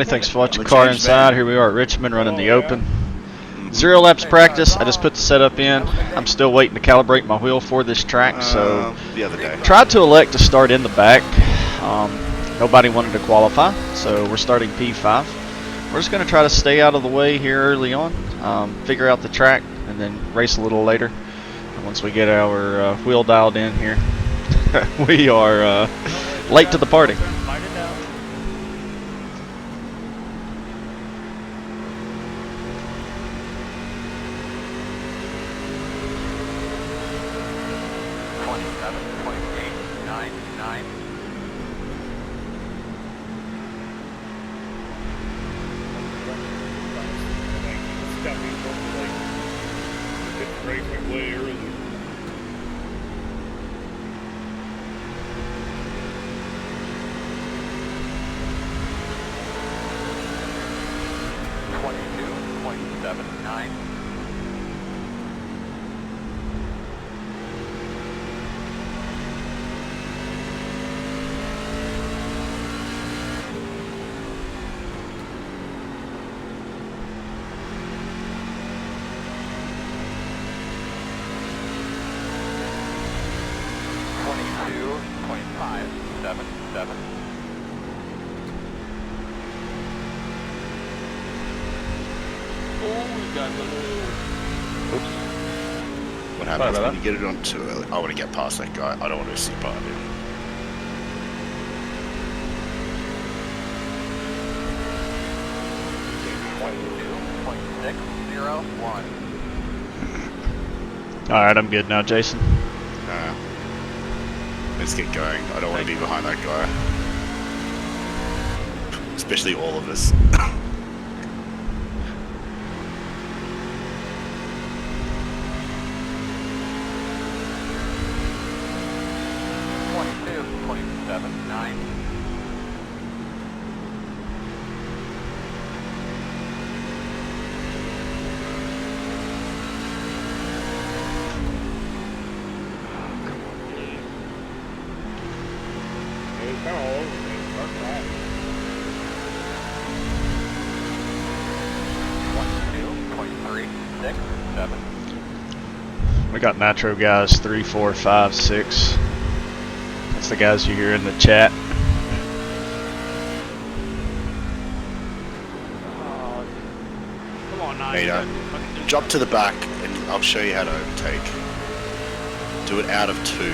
Thanks for watching Car Inside. Here we are at Richmond running the Open. 0 laps practice. I just put the setup in. I'm still waiting to calibrate my wheel for this track, so the other day. tried to elect to start in the back. Nobody wanted to qualify, so we're starting P5. We're just going to try to stay out of the way here early on, figure out the track, and then race a little later. And once we get our wheel dialed in here, we are late to the party. Way early. What happens when you get it on too early? I want to get past that guy. I don't want to see behind him. Alright, I'm good now, Jason. Let's get going. I don't want to be behind that guy. Especially all of us. We got Nitro guys 3, 4, 5, 6. That's the guys you hear in the chat. Come on, Hey, drop to the back and I'll show you how to overtake. Do it out of 2.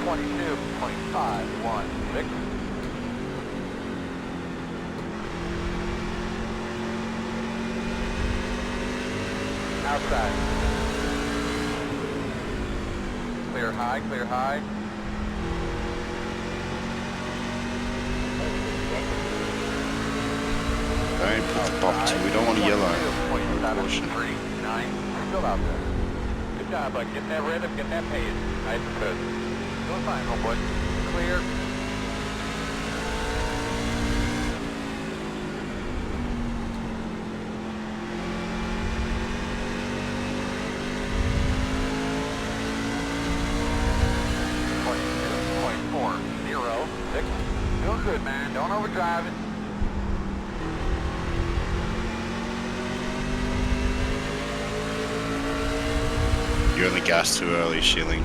22.516. Outside. Clear high, clear high. Don't put the bump to. We don't want a yellow. Still out there. Good job, bud. Get that rhythm, get that pace. Nice and good. Doing fine, homeboy. Clear. Doing good, man. Don't overdrive it. You're on the gas too early, Shilling.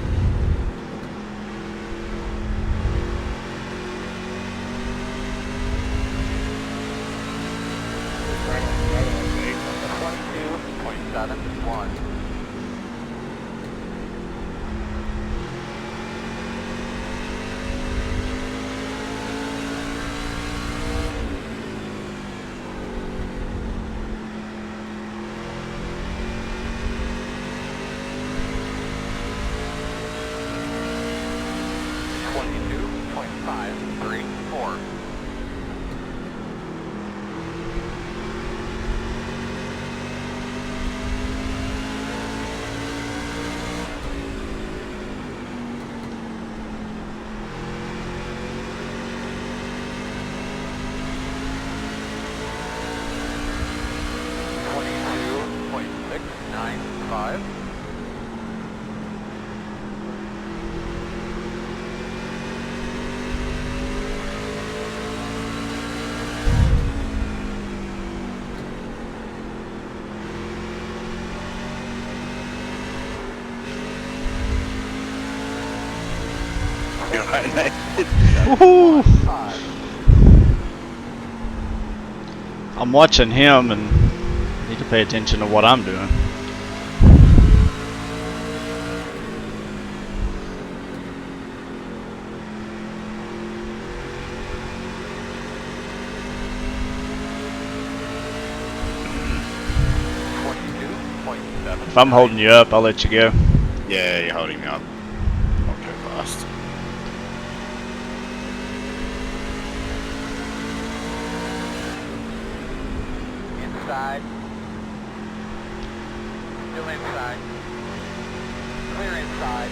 right, mate. Woohoo! 5. I'm watching him and need to pay attention to what I'm doing. If I'm holding you up, I'll let you go. Yeah, you're holding me up. I'll go fast. Inside. Still inside. Clear inside.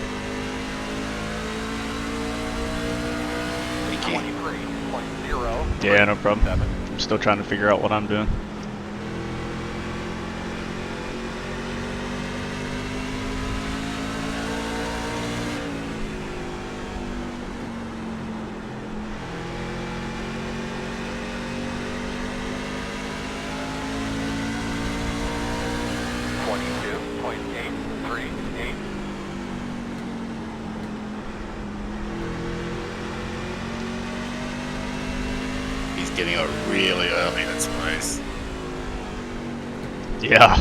Thank you. 23.0. Yeah, no problem. I'm still trying to figure out what I'm doing. He's getting out really early, that's nice. Yeah.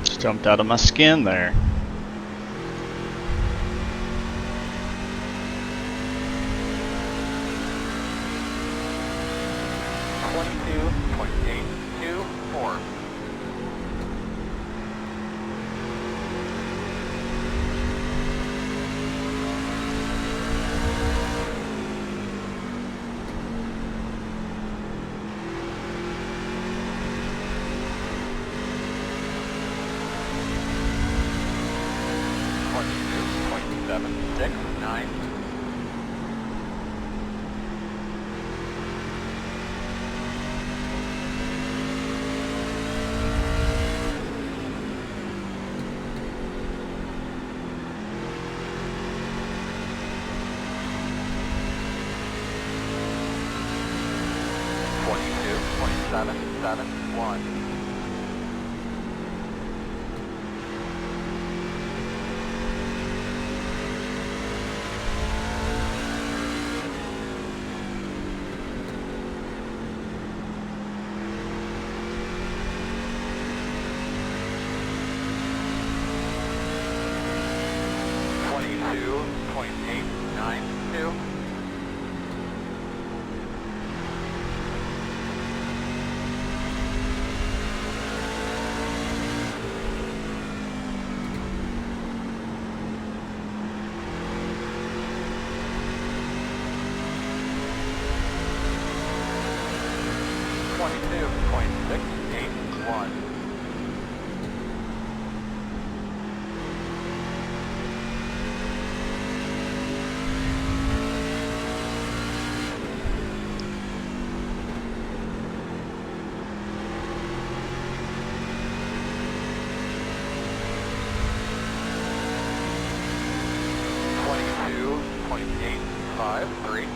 Just jumped out of my skin there. 23.953.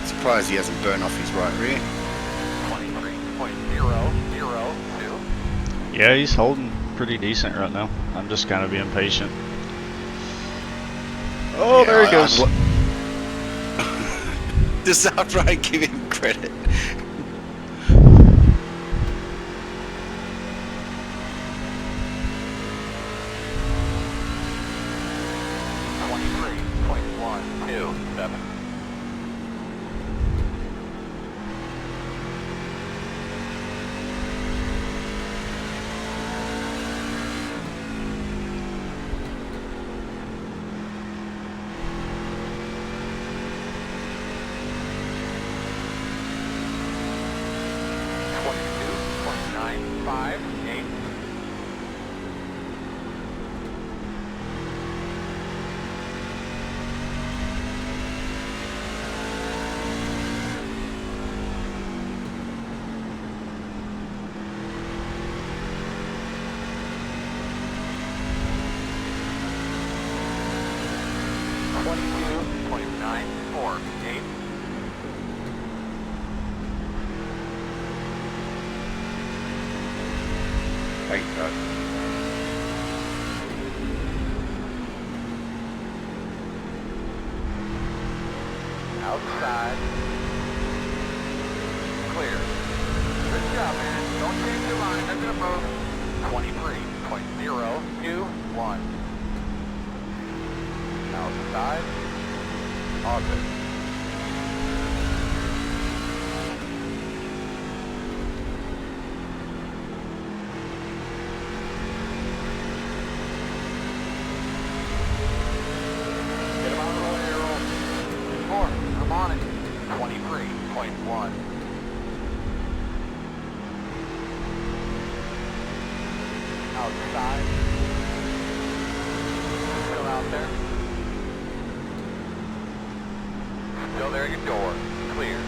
Surprised he hasn't burned off his right rear. 23.002. Yeah, he's holding pretty decent right now. I'm just kind of being patient. Oh, Yeah, there he goes. Just after I give him credit. Thank God. Outside. Clear. Good job, man. Don't change your line. They're going to move. 23.021. Outside. All good. Get him out of the way, Errol. 4. I'm on it. 23.1. Outside. Still out there. Still there at your door. Clear.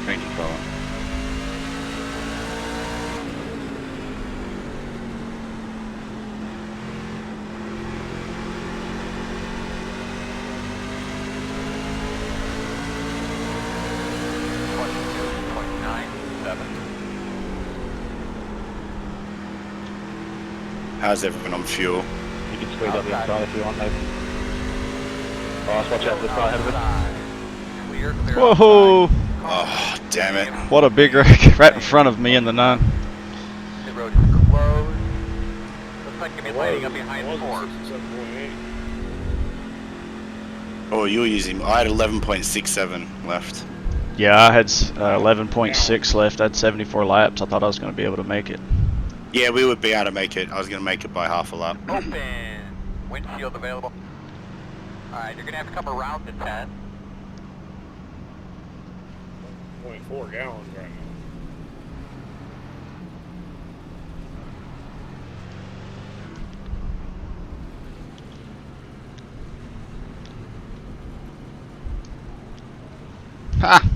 Thank you, Colin. How's everyone on fuel? You can squeeze up the inside if you want, Nathan. Alright, watch out for the car ahead of it. Clear, clear. Whoa! Oh, damn it. What a big wreck right in front of me in the 9. The road is closed. Looks like you'll be lighting up behind the 4. Oh, you were using... I had 11.67 left. Yeah, I had 11.6 left. I had 74 laps. I thought I was going to be able to make it. Yeah, we would be able to make it. I was going to make it by half a lap. Open. Windshield available. Alright, you're going to have to come around to 10. 0.4 gallons right now. Ha!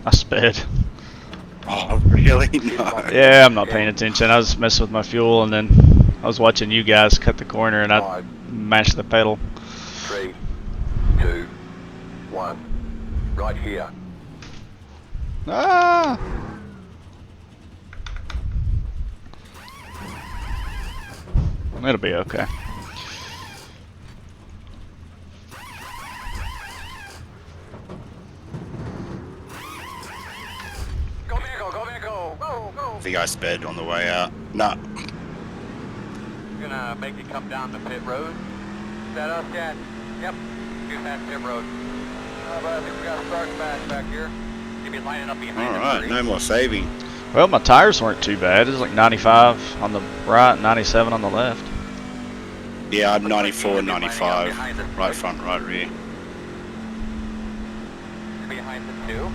I sped. Oh, really? No. Yeah, I'm not paying attention. I was messing with my fuel, and then I was watching you guys cut the corner, and I mashed the pedal. 3, 2, 1. Right here. Ah! It'll be okay. Go vehicle, go vehicle. Go, go. I think I sped on the way out. Nah. Gonna make you come down the pit road. Is that us, Chad? Yep. Do that pit road. But I think we got a start back here. You'll be lining up behind Alright, no more saving. Well, my tires weren't too bad. It was like 95 on the right, 97 on the left. Yeah, I'm 94, 95. Right front, right rear. Behind the 2.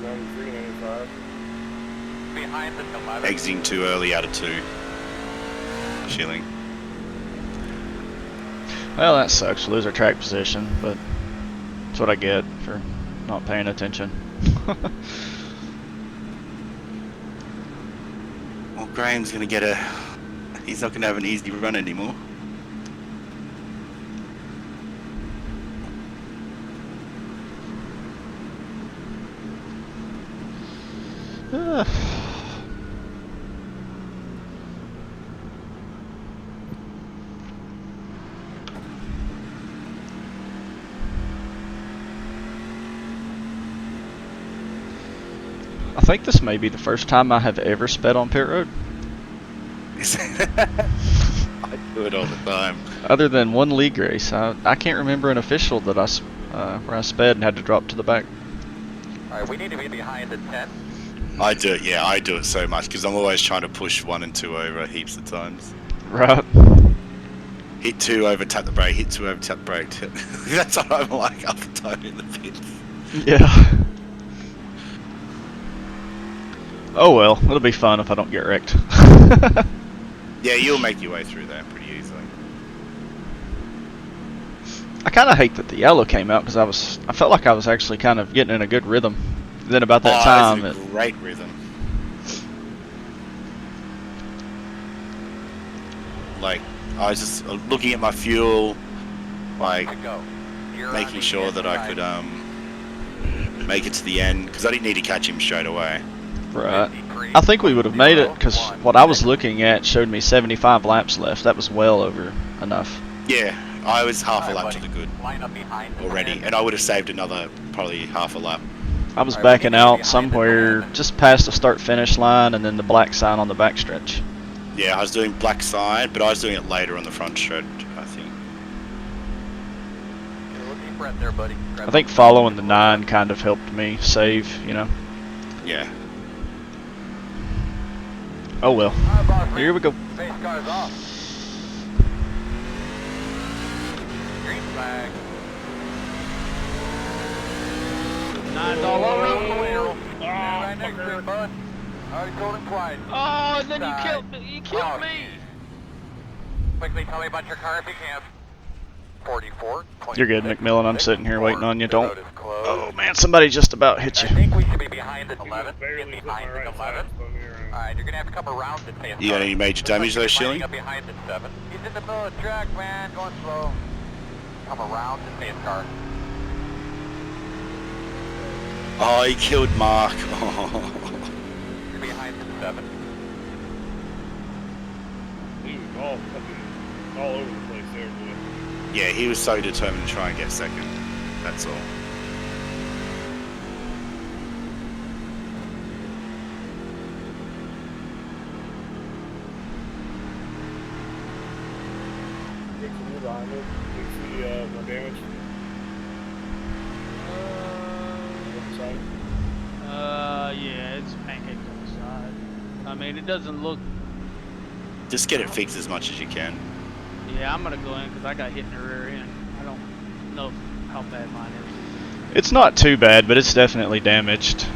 93, 95. Behind the 11. Exiting too early out of 2. Chilling. Well, that sucks. Lose our track position, but that's what I get for not paying attention. Well, Graham's gonna get a... He's not gonna have an easy run anymore. I think this may be the first time I have ever sped on pit road. I do it all the time. Other than one league race, I can't remember an official that where I sped and had to drop to the back. Alright, we need to be behind the 10. I do it, yeah, I do it so much because I'm always trying to push 1 and 2 over heaps of times. Right. Hit 2 over, tap the brake, hit 2 over, tap the brake. That's what I'm like up the time in the pits. Yeah. Oh well, it'll be fun if I don't get wrecked. Yeah, you'll make your way through there pretty easily. I kind of hate that the yellow came out because I felt like I was actually kind of getting in a good rhythm. Then about that time, that's a great rhythm. Like, I was just looking at my fuel, like making sure that I could make it to the end because I didn't need to catch him straight away. right. I think we would have made it because what I was looking at showed me 75 laps left. That was well over enough. Yeah, I was half a lap to the good Line up behind the already, 10. and I would have saved another probably half a lap. I was Alright, we backing need to be out behind somewhere the just past the start-finish line and then the black sign on the backstretch. Yeah, I was doing black side, but I was doing it later on the front stretch, I think. Get a little deep breath there, buddy. I think following the 9 kind of helped me save, you know. Yeah. Oh well. Alright, boss, Here we go. Face cars off. Green flag. 9's all over. Right next to it, bud. Already told him twice. Oh, and then you killed me. You killed me. Quickly tell me about your car if you can. 44. You're good, McMillan. I'm sitting here waiting on you. Don't. The road is closed. Oh man, somebody just about hit I you. think we should be behind the 11. Barely Get put my behind the right 11. side. Spun me around. Alright, you're gonna have to come around the 10. You got any major damage though, Shilling? Up behind the 7. He's in the middle of the track, man. Going slow. Come around the pace car. Oh, he killed Mark. Oh. You're behind the 7. all fucking all over the place there, boy. Yeah, he was so determined to try and get second. That's all. Big from you behind it. You see more damage? Other side. Yeah, it's pancaked on the side. I mean, it doesn't look. Just get it fixed as much as you can. Yeah, I'm gonna go in because I got hit in the rear end. I don't know how bad mine is. It's not too bad, but it's definitely damaged.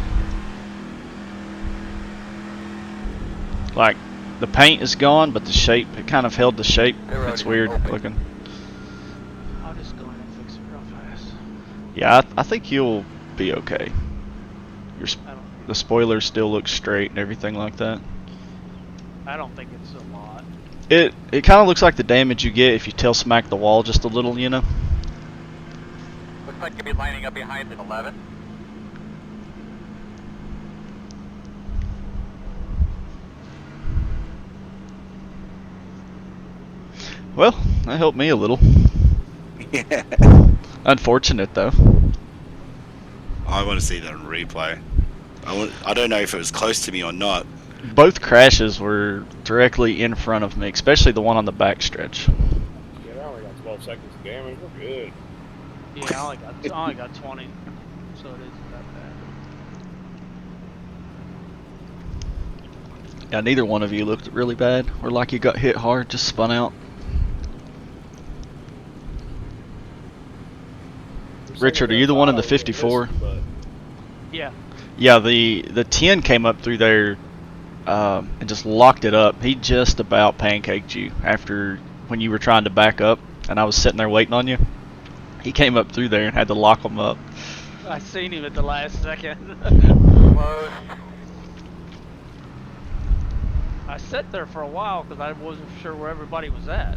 Like, the paint is gone, but the shape, it kind of held the shape. It's weird looking. I'll just go in and fix it real fast. Yeah, I think you'll be okay. I don't. The spoiler still looks straight and everything like that. I don't think it's a lot. It kind of looks like the damage you get if you tail smack the wall just a little, you know? Looks like you'll be lining up behind at 11. Well, that helped me a little. Yeah. Unfortunate, though. I want to see that on replay. I don't know if it was close to me or not. Both crashes were directly in front of me, especially the one on the back stretch. Yeah, I only got 12 seconds of damage. We're good. Yeah, I only got 20, so it isn't that bad. Yeah, neither one of you looked really bad, or like you got hit hard, just spun out. Richard, are you the one in the 54? Yeah. Yeah, the 10 came up through there and just locked it up. He just about pancaked you after when you were trying to back up, and I was sitting there waiting on you. He came up through there and had to lock him up. I seen him at the last second. Close. I sat there for a while because I wasn't sure where everybody was at.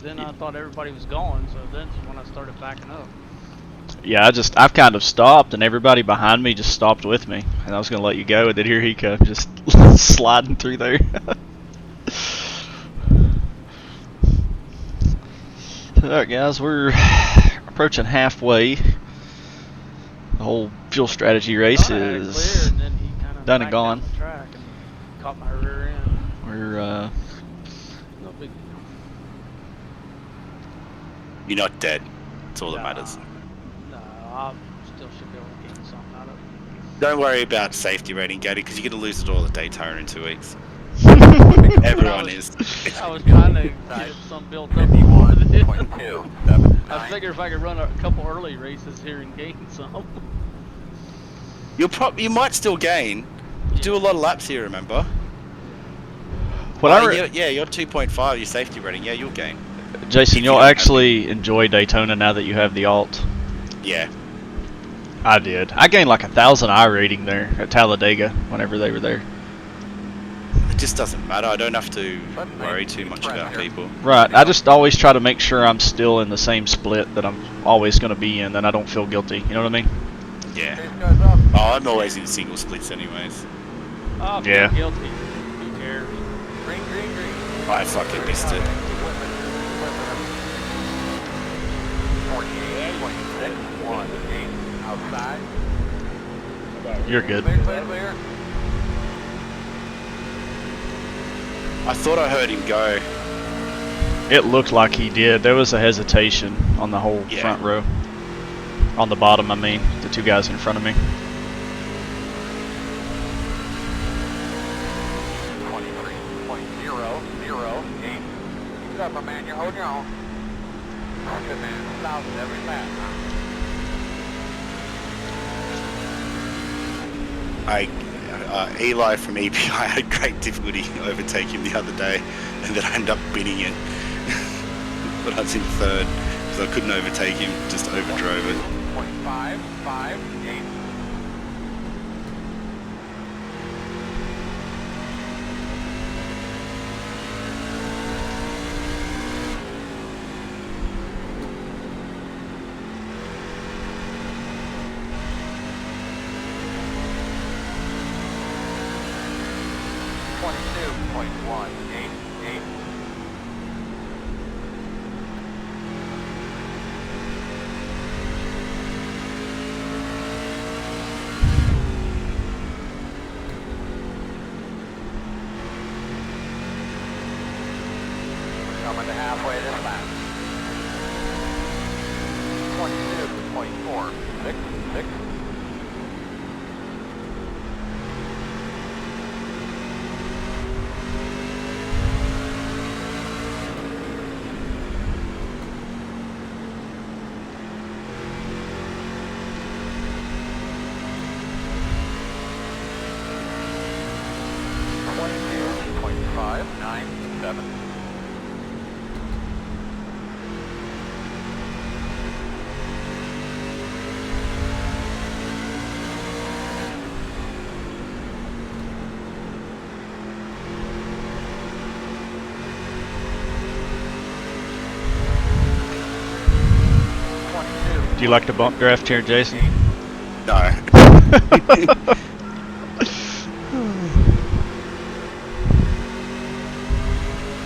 Then I thought everybody was gone, so then when I started backing up. Yeah, I've kind of stopped, and everybody behind me just stopped with me, and I was gonna let you go, and then here he comes, just sliding through there. Alright guys, we're approaching halfway. The whole fuel strategy race Thought I had it is clear, and then he kinda done and backed down gone. the track and caught my rear end. We're No big deal. You're not dead. That's all that Nah. matters. No, I still should be able to gain something out of it. Don't worry about safety rating, Gator, because you're going to lose it all at Daytona in 2 weeks. I Everyone was- is. I was trying to get some built up before this. 51.279. I figure if I could run a couple early races here and gain some. You might still gain. You do a lot of laps here, remember? What you're 2.5, your safety rating. Yeah, you'll gain. Jason, If you'll you don't have actually enjoy Daytona now that you have the alt. Yeah. I did. I gained like 1,000 iRating there at Talladega whenever they were there. It just doesn't matter. I don't have to worry too much about people. Right. I just always try to make sure I'm still in the same split that I'm always going to be in, then I don't feel guilty. You know what I mean? Yeah. Chase goes up. Oh, I'm always in single splits anyways. Oh, Yeah. guilty. Who cares? Green, green, green. I fucking missed it. 48.61 outside. You're good. Clear, clear, clear. I thought I heard him go. It looked like he did. There was a hesitation on the whole Yeah. front row. On the bottom, I mean. The two guys in front of me. 23.008. Keep it up, my man. You're holding your own. Good man. 1,000 every lap. Eli from EPI had great difficulty overtaking him the other day, and then I ended up binning it. But I was in third, because I couldn't overtake him, just overdrove it. 0.558. halfway this lap. 22.466. Do you like to bump draft here, Jason? No.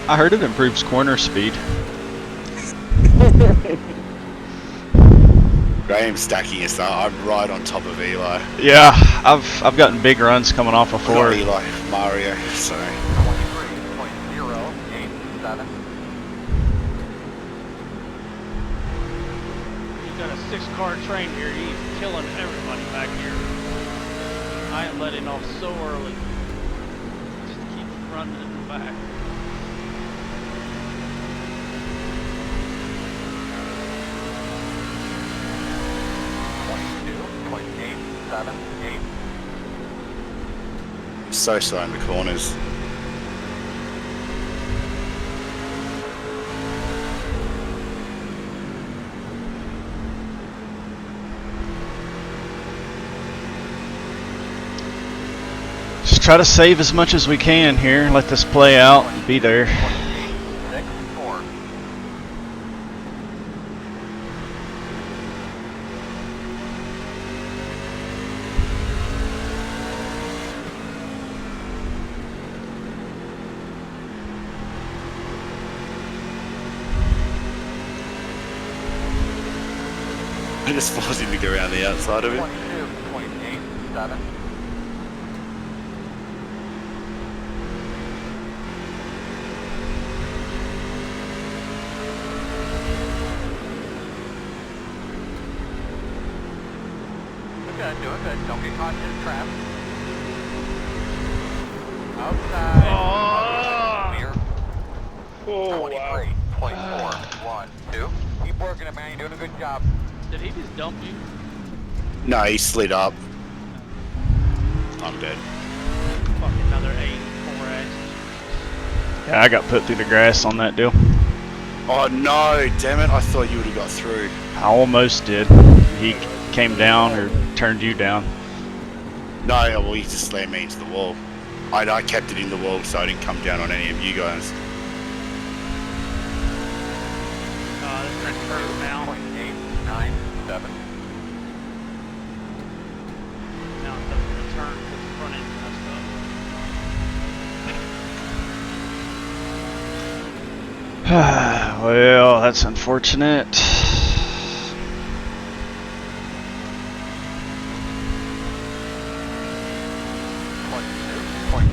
I heard it improves corner speed. Graham's stacking us up. I'm right on top of Eli. Yeah, I've gotten big runs coming off of Not four. Eli, Mario. So 23.087. He's got a 6-car train here. He's killing everybody back here. I am letting off so early. Just keep running in the back. I'm so slow in the corners. Just try to save as much as we can here. Let this play out and be there. 28.64. I just forced him to go around the outside of it. 22.87. Good, doing good. Don't get caught in the trap. Outside. Clear. Oh, wow. 23.412. Keep working it, man. You're doing a good job. Did he just dump you? No, he slid up. I'm dead. Fuck, another 84X. Yeah, I got put through the grass on that deal. Oh no, damn it, I thought you would have got through. I almost did. He came down or turned you down. No, well, he just slammed me into the wall. I kept it in the wall so I didn't come down on any of you guys. This thing's curved now. 0.897. Now it doesn't return because the front end's messed up. Well, that's unfortunate.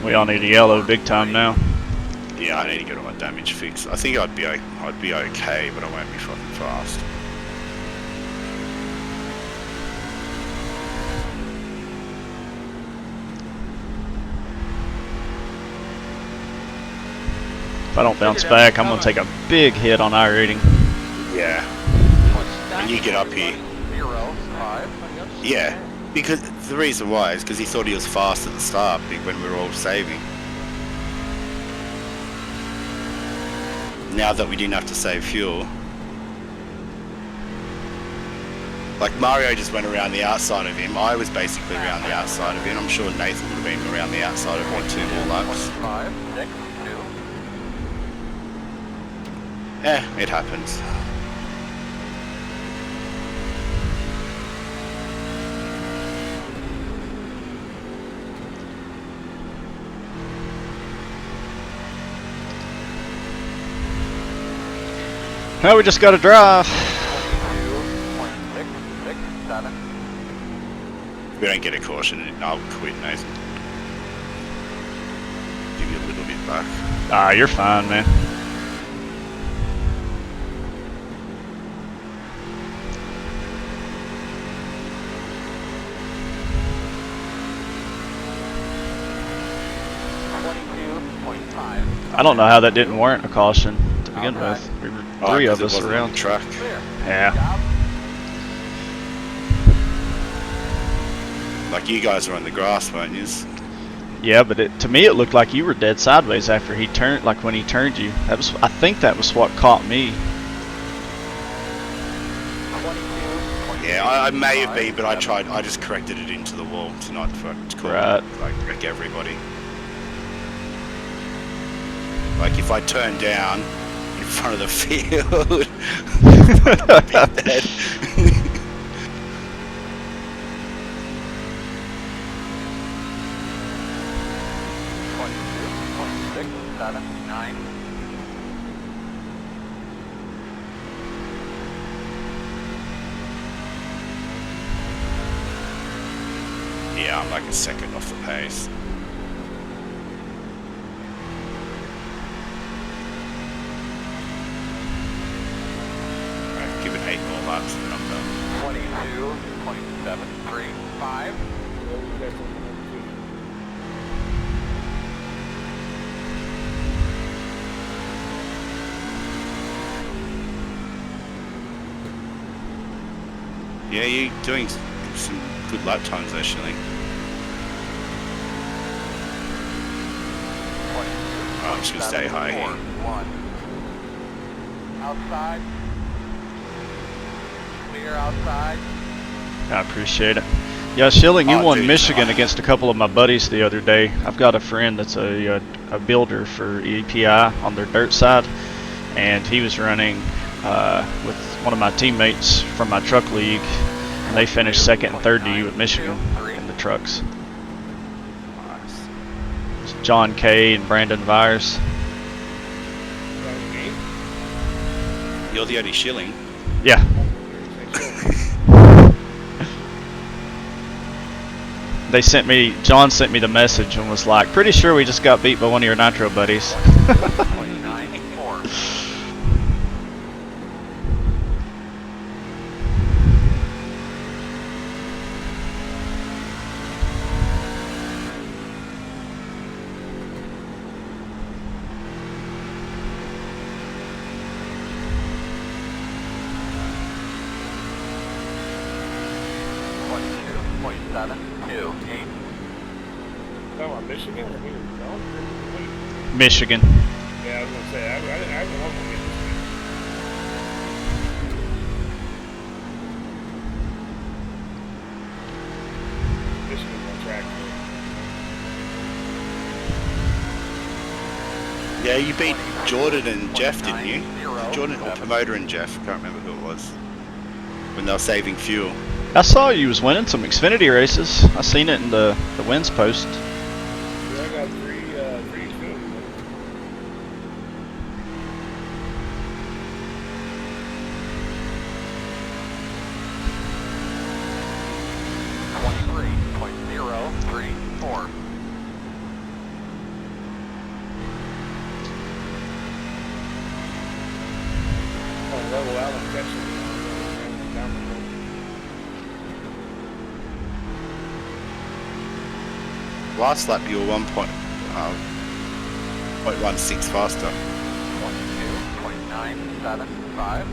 We all need a yellow big time now. Yeah, I need to get all my damage fixed. I think I'd be okay, but I won't be fucking fast. If I don't bounce back, I'm gonna take a big hit on iRating. Yeah. And you get up here. 0.05. Yeah, because the reason why is because he thought he was fast at the start when we were all saving. Now that we didn't have to save fuel. Like Mario just went around the outside of him. I was basically around the outside of him. I'm sure Nathan would have been around the outside of me 2 more laps. 5.62. It happens. Now we just gotta drive. 22.667. If we don't get a caution, I'll quit, Nathan. Give you a little bit back. Ah, you're fine, man. I don't know how that didn't warrant a caution to begin with. We were three of 'cause it us wasn't on around. the track. Clear. Yeah. Job. Like you guys were on the grass, weren't you? Yeah, but to me it looked like you were dead sideways after he turned, like when he turned you. That was, I think that was what caught me. 22, Yeah, I may have been, but I just corrected it into the wall to not call Right. like wreck everybody. Like if I turn down in front of the field, I'd be dead. 26, 7, 9. Yeah, I'm like a second off the pace. Right, give it 8 more laps and then I'm done. 22, 27, 3, 5. Yeah, you're doing some good lap times actually. 22, I'm just gonna stay high here. 1. Outside. Clear outside. I appreciate it. Yeah, Schilling, you Oh, won dude, Michigan against a couple of my buddies the other day. I've got a friend that's a builder for EPI on their dirt side, and he was running with one of my teammates from my truck league, and they finished second and third to you at Michigan in the trucks. It's John Kay and Brandon Vyers. You're the only Schilling. Yeah. They sent me, John sent me the message and was like, pretty sure we just got beat by one of your Nitro buddies. 29, 4. Michigan? I mean, no? Michigan. Yeah, I was gonna say, I don't want to get this. Michigan's on track. Yeah, you beat Jordan and Jeff, didn't you? Jordan or Promoter and Jeff, can't remember who it was. When they were saving fuel. I saw you was winning some Xfinity races. I seen it in the wins post. Yeah, I got three Xfinity. 23.034. Oh, level out and catch it. Down the road. Last lap you were 1.16 faster. 22.975.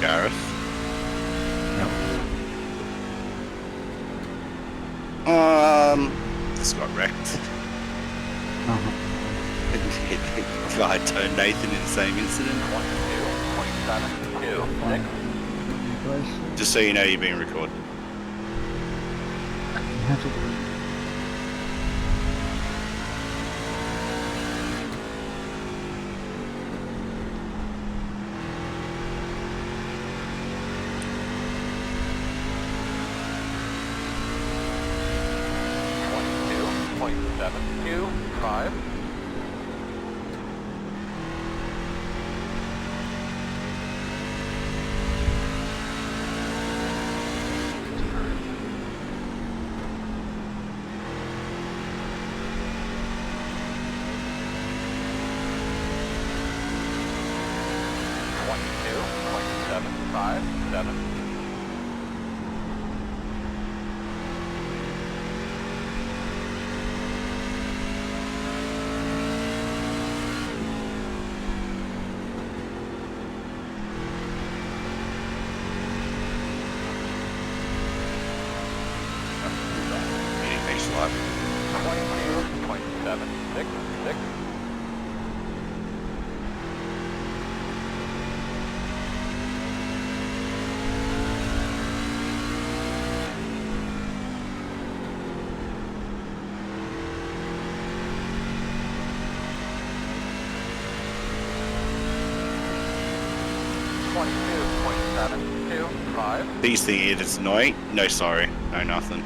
Gareth. This got wrecked. I turned Nathan in the same incident. 22.726. Just so you know, you're being recorded. .725. .757. Next lap. 22.766. .725. These things, it's annoying. No, sorry. No, nothing.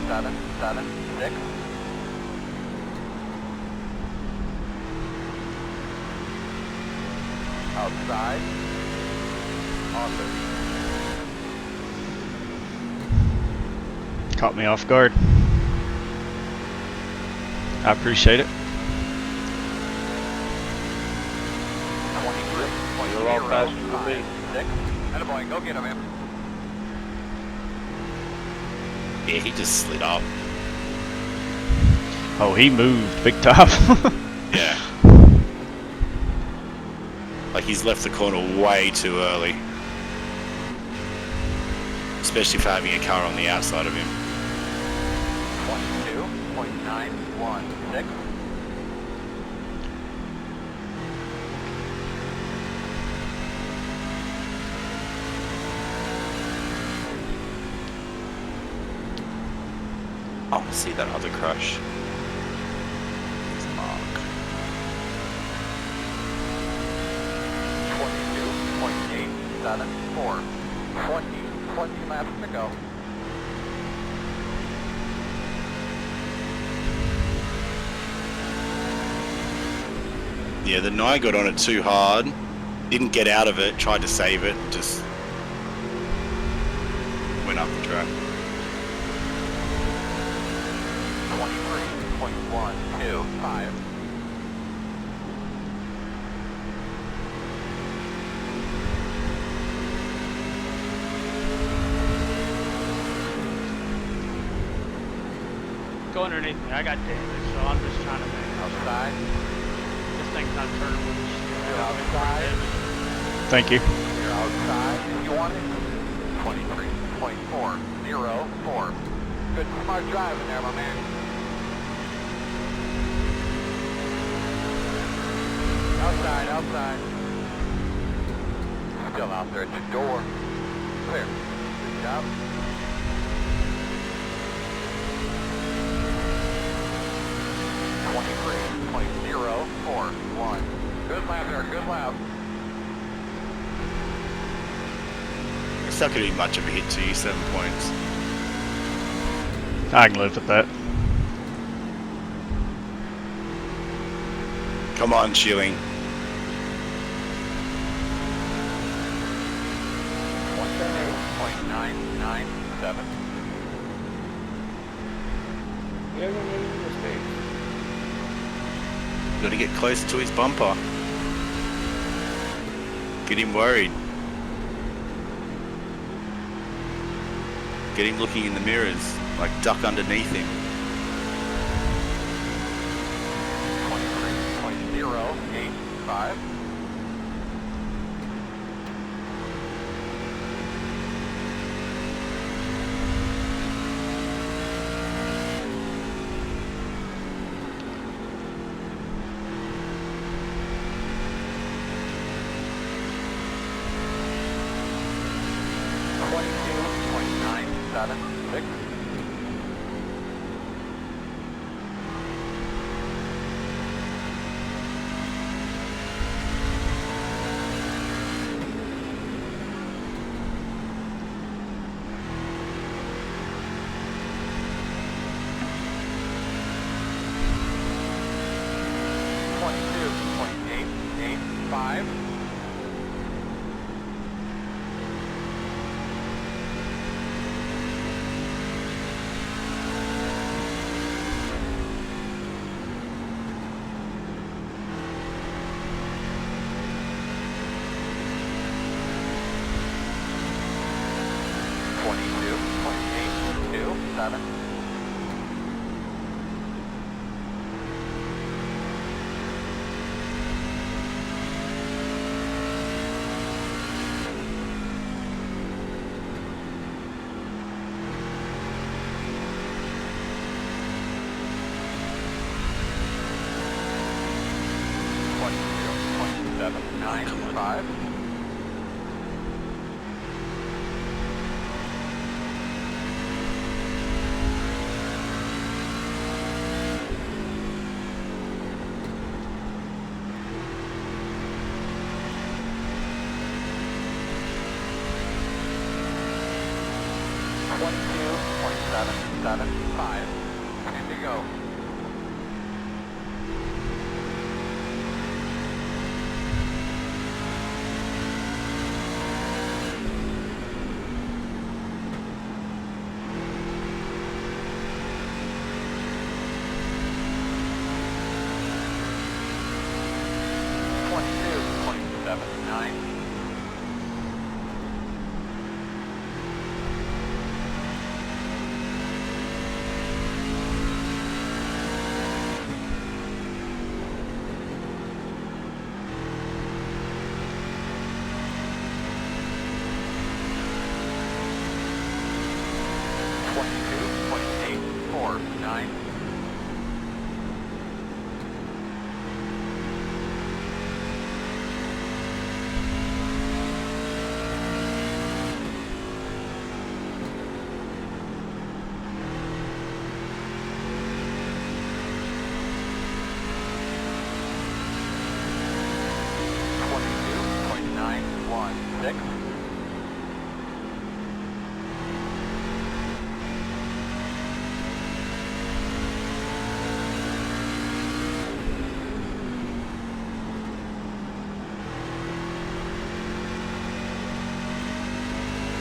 .776. Outside. Awesome. Caught me off guard. I appreciate it. 23.056. You're all faster than me. Attaboy, go get him, man. Yeah, he just slid up. Oh, he moved big time. Yeah. Like he's left the corner way too early. Especially for having a car on the outside of him. 22.916. I want to see that other crush. It's Mark. 22.874. 20 laps to go. Yeah, the Nye got on it too hard. Didn't get out of it, tried to save it, just went up the track. 23.125. Go underneath me. I got damage, so I'm just trying to make Outside. this thing's not turning with You're outside. Thank you. You're outside if you want it. 23.404. Good smart driving there, my man. Outside, outside. Still out there at your door. Clear. Good job. .041. Good lap there, good lap. It's not going to be much of a hit to you, 7 points. I can live with that. Come on, Chilling. 28.997. He hasn't made any mistakes. Got to get closer to his bumper. Get him worried. Get him looking in the mirrors, like duck underneath him. 23.085. 7, 6.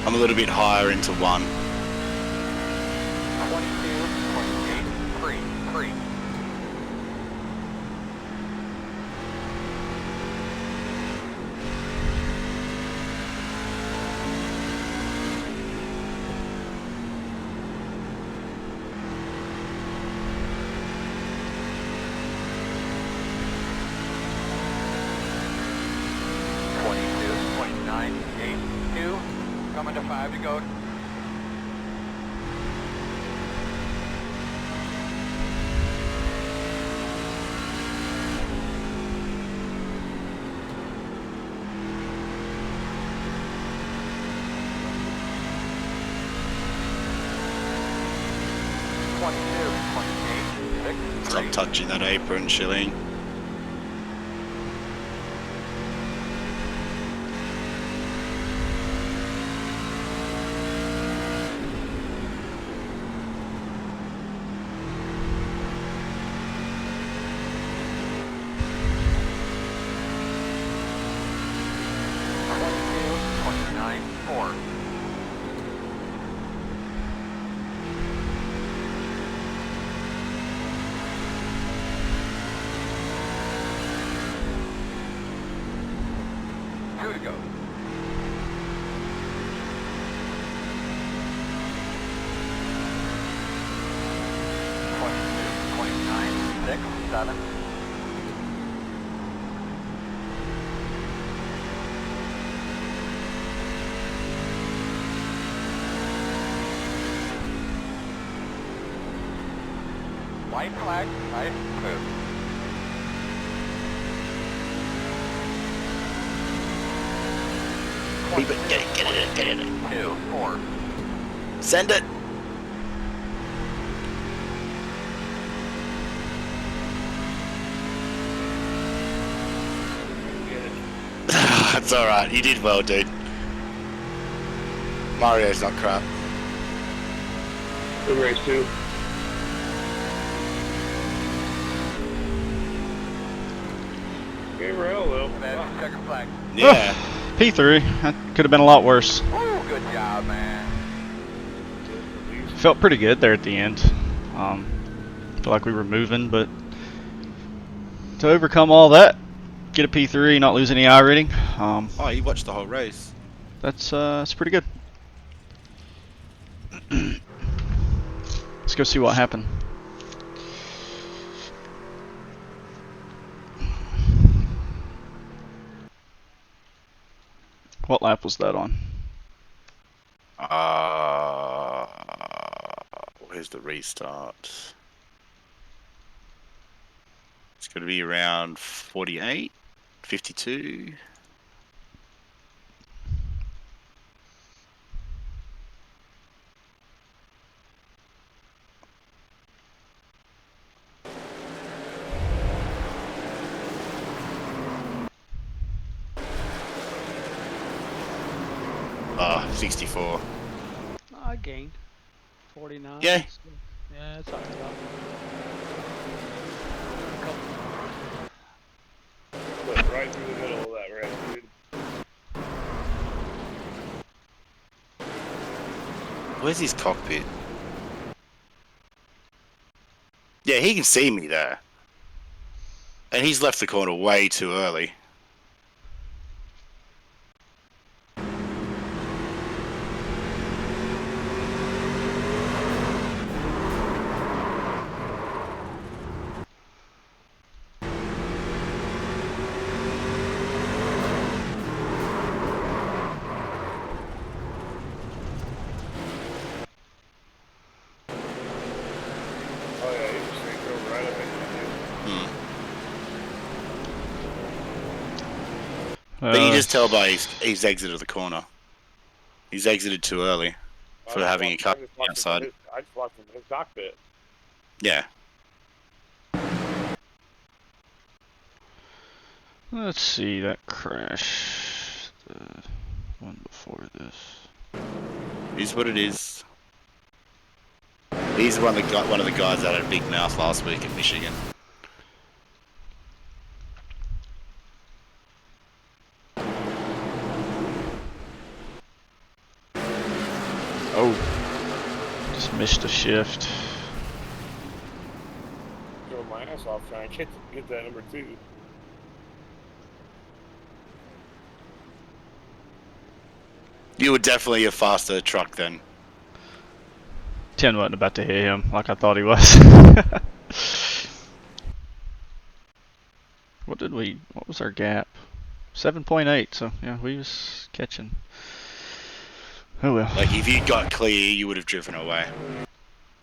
I'm a little bit higher into 1. 22.833. Coming to 5 to go. Stop touching that apron, Shilling. To go. 7. White flag, nice move. Get it. 2, 4. Send it. That's alright, you did well, dude. Mario's not crap. Good race, too. Gave her hell, though. Man, checker flag. Yeah. P3. That could have been a lot worse. Woo, good job, man. Felt pretty good there at the end. Feel like we were moving, but to overcome all that, get a P3, not lose any iRating. Oh, you watched the whole race. That's pretty good. Let's go see what happened. What lap was that on? Where's the restart? It's going to be around 48, 52. Oh, 64. I gained 49. Yeah. Yeah, it's alright. Went right through the middle of that race, dude. Where's his cockpit? Yeah, he can see me there. And he's left the corner way too early. Oh, yeah, he just straight drove right up into you. But you just tell by he's exited the corner. He's exited too early for having a cut outside. I just watched him in his cockpit. Yeah. Let's see that crash. The one before this. Is what it is. He's one of the guys that had a big mouth last week in Michigan. Oh, just missed a shift. Drove my ass off trying to get that number 2. You were definitely a faster truck then. 10 wasn't about to hit him like I thought he was. What was our gap? 7.8, so yeah, we was catching. Oh well. Like if you got clear, you would have driven away.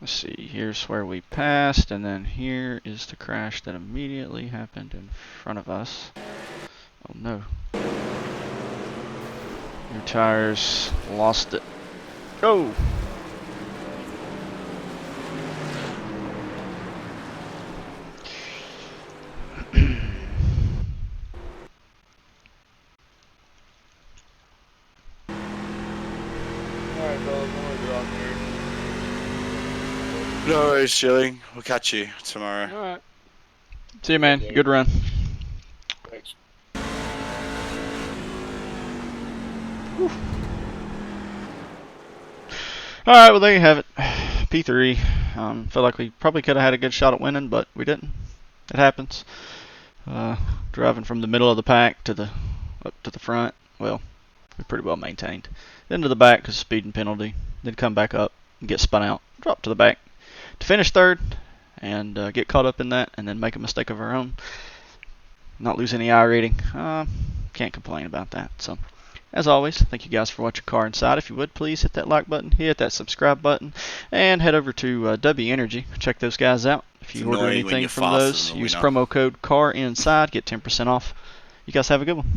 Let's see, here's where we passed, and then here is the crash that immediately happened in front of us. Oh no. Your tires lost it. Go! Alright, fellas, I'm gonna get off here. No worries, Shilling. We'll catch you tomorrow. Alright. See you, man. Good run. Thanks. Alright, well there you have it. P3. Felt like we probably could have had a good shot at winning, but we didn't. It happens. Driving from the middle of the pack to the up to the front. Well, we pretty well maintained. Then to the back because speeding penalty. Then come back up and get spun out. Drop to the back to finish third and get caught up in that and then make a mistake of our own. Not lose any iRating. Can't complain about that. So, as always, thank you guys for watching Car Inside. If you would, please hit that like button, hit that subscribe button, and head over to W Energy. Check those guys out. If you order anything from those, use promo code CARINSIDE, get 10% off. You guys have a good one.